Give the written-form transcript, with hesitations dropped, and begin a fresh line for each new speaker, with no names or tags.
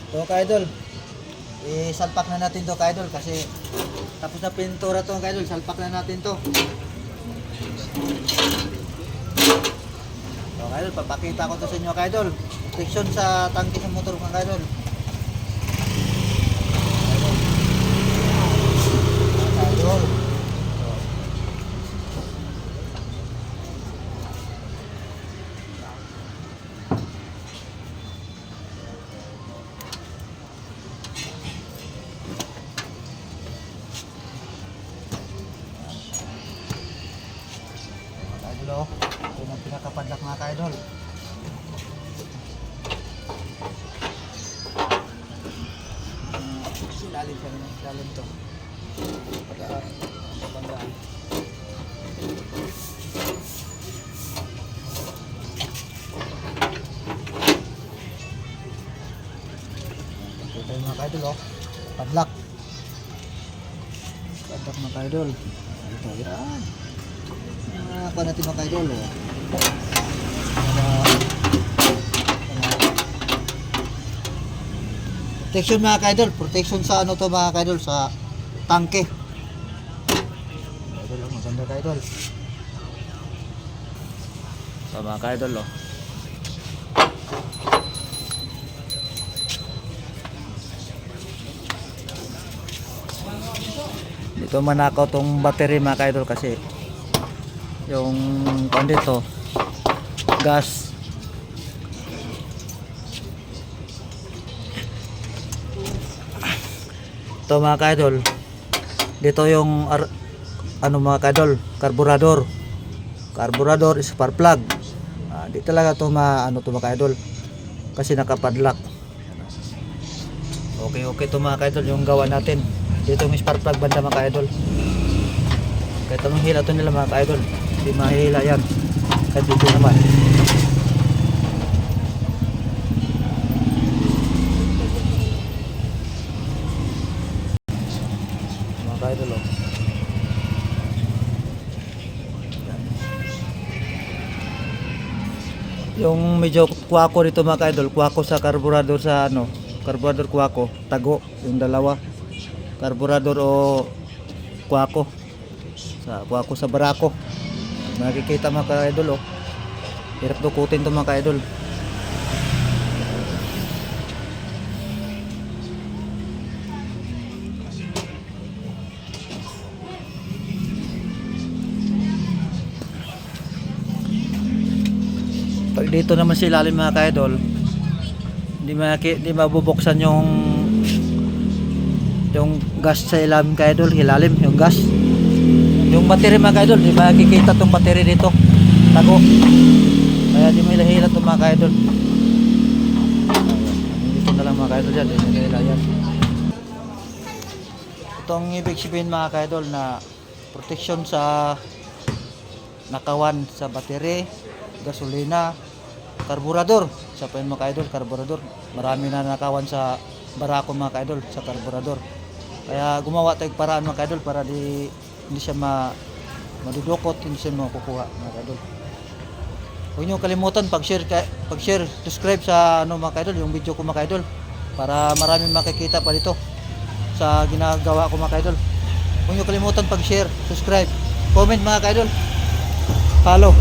So ka-idol, isalpak na natin to ka-idol kasi tapos na pintura to ka-idol, salpak na natin to. So ka-idol, papakita ko to sa inyo ka-idol. Protection sa tangke ng motor mga ka-idol. Ka-idol. Idol, ito na pinakapadlak mga ka-idol. Silalim siya naman, silalim to para mapagdaan. Ito tayo mga ka-idol, padlak mga ka-idol. Ito yan. Apa natin mga ka-idol protection mga ka-idol, protection sa ano to mga ka-idol, sa tangke. Idol, maganda ka-idol. So mga ka-idol dito manakaw tong battery mga ka-idol kasi yung dito gas. Ito mga ka-idol, dito yung ano mga ka-idol, carburetor spark plug. Di talaga to ano to mga ka-idol kasi nakapadlock. Okay to mga ka-idol yung gawa natin. Dito yung spark plug banda mga ka-idol. Kahit anong hila to nila mga ka-idol, hindi mahihila yan kahit dito naman. Mga ka-idol yung medyo kuwako dito mga ka-idol, kuwako sa carburetor, sa ano carburetor kuwako, tago yung dalawa, carburetor o kuwako sa barako. Makikita mga ka-idol hirap dukutin to mga ka-idol. Pag dito naman sa ilalim mga ka-idol, hindi mabubuksan yung gas sa ilalim ka-idol, ilalim yung gas. Yung battery mga ka-idol, di makikita tong battery dito, tago, kaya di mo hila-hila itong mga ka-idol. Dito na lang mga ka-idol dyan, di mo hila yan. Itong ibig sabihin mga ka-idol na protection sa nakawan sa battery, gasolina, carburetor. Sa pa yun mga ka-idol, carburetor, marami na nakawan sa barako mga ka-idol sa carburetor. Kaya gumawa tayong paraan mga ka-idol para hindi siya madudukot, hindi siya makukuha mga ka-idol. Huwag nyo kalimutan pag-share, subscribe sa ano mga ka-idol, yung video ko mga ka-idol, para maraming makikita pa dito sa ginagawa ko mga ka-idol. Huwag nyo kalimutan pag-share, subscribe, comment mga ka-idol, follow.